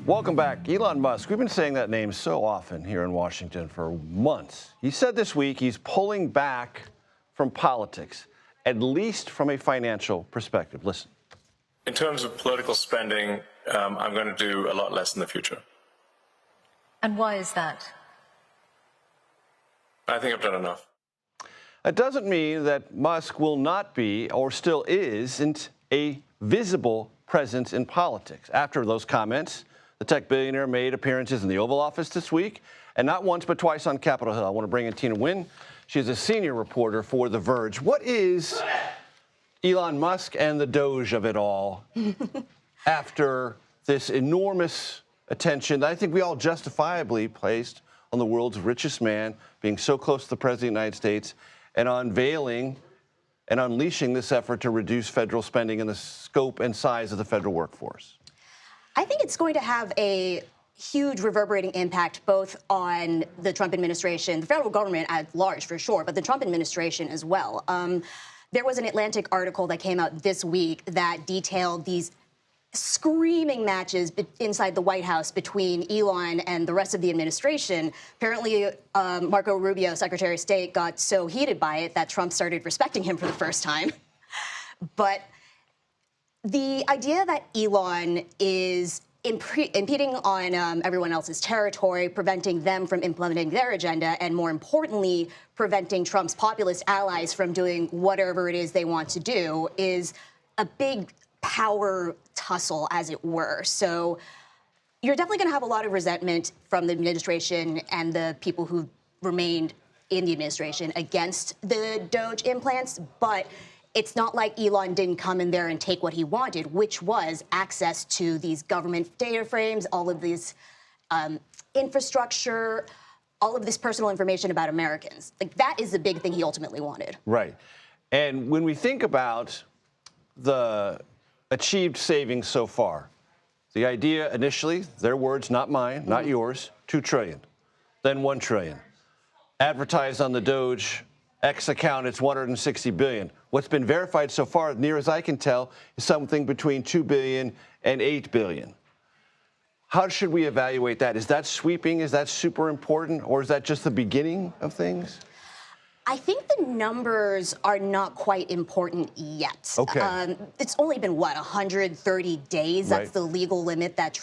Welcome back. Elon Musk. We've been saying that name so often here in Washington for months. He said this week he's pulling back from politics, at least from a financial perspective. Listen. In terms of political spending, I'm going to do a lot less in the future. And why is that? I think I've done enough. That doesn't mean that Musk will not be, or still isn't, a visible presence in politics. After those comments, the tech billionaire made appearances in the Oval Office this week, and not once but twice on Capitol Hill. I want to bring in Tina Nguyen. She's a senior reporter for The Verge. What is Elon Musk and the Doge of it all after this enormous attention that I think we all justifiably placed on the world's richest man being so close to the President of the United States and unveiling and unleashing this effort to reduce federal spending and the scope and size of the federal workforce? I think it's going to have a huge reverberating impact both on the Trump administration, the federal government at large for sure, but the Trump administration as well. There was an Atlantic article that came out this week that detailed these screaming matches inside the White House between Elon and the rest of the administration. Apparently, Marco Rubio, Secretary of State, got so heated by it that Trump started respecting him for the first time. But the idea that Elon is impeding on everyone else's territory, preventing them from implementing their agenda, and more importantly, preventing Trump's populist allies from doing whatever it is they want to do is a big power tussle, as it were. So you're definitely going to have a lot of resentment from the administration and the people who remained in the administration against the Doge implants, but it's not like Elon didn't come in there and take what he wanted, which was access to these government data frames, all of these infrastructure, all of this personal information about Americans. Like, that is the big thing he ultimately wanted. Right. And when we think about the achieved savings so far, the idea initially, their words, not mine, not yours, $2 trillion, then $1 trillion. Advertised on the Doge X account, it's $160 billion. What's been verified so far, near as I can tell, is something between $2 billion and $8 billion. How should we evaluate that? Is that sweeping? Is that super important? Or is that just the beginning of things? I think the numbers are not quite important yet. Okay. It's only been, 130 days? Right. That's the legal limit that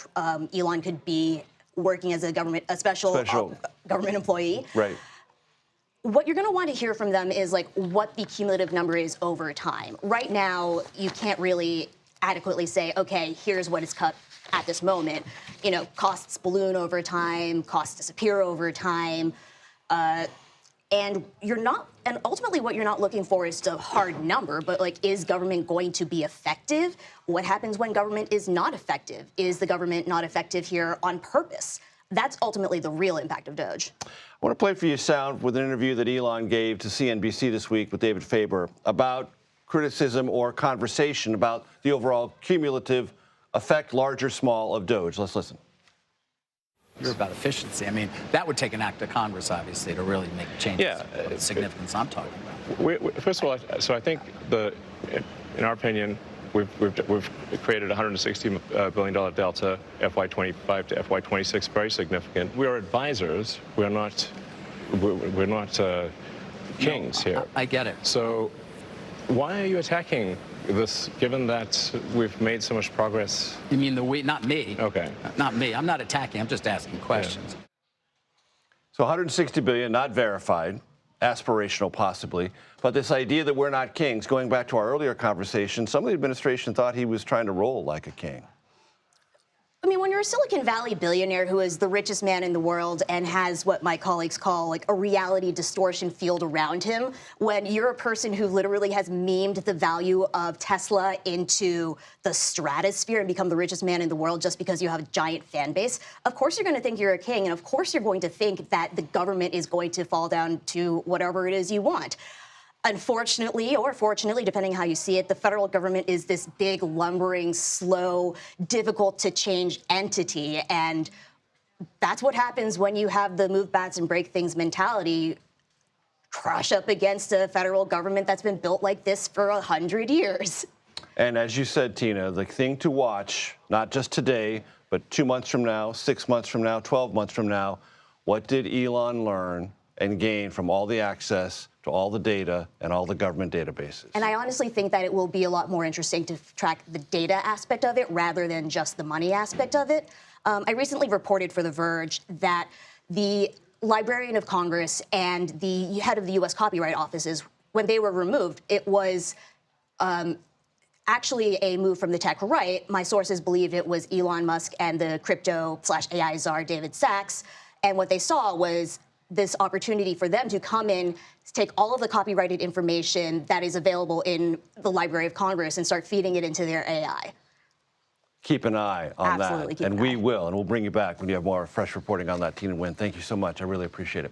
Elon could be working as a special government employee. Right. What you're going to want to hear from them is like what the cumulative number is over time. Right now, you can't really adequately say, okay, here's what is cut at this moment. You know, costs balloon over time, costs disappear over time. And ultimately what you're not looking for is a hard number, but like, is government going to be effective? What happens when government is not effective? Is the government not effective here on purpose? That's ultimately the real impact of Doge. I want to play for you sound with an interview that Elon gave to CNBC this week with David Faber about criticism or conversation about the overall cumulative effect, large or small, of Doge. Let's listen. You're about efficiency. I mean, that would take an act of Congress, obviously, to really make changes of the significance I'm talking about. First of all, so I think in our opinion, we've created a $160 billion delta, FY25 to FY26, very significant. We are advisors. We're not kings here. I get it. So why are you attacking this, given that we've made so much progress? You mean the we? Not me. Okay. Not me. I'm not attacking. I'm just asking questions. Yeah. So 160 billion, not verified, aspirational possibly, but this idea that we're not kings, going back to our earlier conversation, some of the administration thought he was trying to roll like a king. I mean, when you're a Silicon Valley billionaire who is the richest man in the world and has what my colleagues call like a reality distortion field around him, when you're a person who literally has memed the value of Tesla into the stratosphere and become the richest man in the world just because you have a giant fan base, of course you're going to think you're a king, and of course you're going to think that the government is going to fall down to whatever it is you want. Unfortunately, or fortunately, depending how you see it, the federal government is this big, lumbering, slow, difficult-to-change entity. And that's what happens when you have the move bats and break things mentality crush up against a federal government that's been built like this for 100 years. And as you said, Tina, the thing to watch, not just today, but 2 months from now, 6 months from now, 12 months from now, what did Elon learn and gain from all the access to all the data and all the government databases? And I honestly think that it will be a lot more interesting to track the data aspect of it rather than just the money aspect of it. I recently reported for The Verge that the Librarian of Congress and the head of the U.S. Copyright Offices, when they were removed, it was actually a move from the tech right. My sources believe it was Elon Musk and the crypto/AI czar David Sachs. And what they saw was this opportunity for them to come in, take all of the copyrighted information that is available in the Library of Congress and start feeding it into their AI. Keep an eye on Absolutely, that. And we will. And we'll bring you back when you have more fresh reporting on that, Tina Nguyen. Thank you so much. I really appreciate it.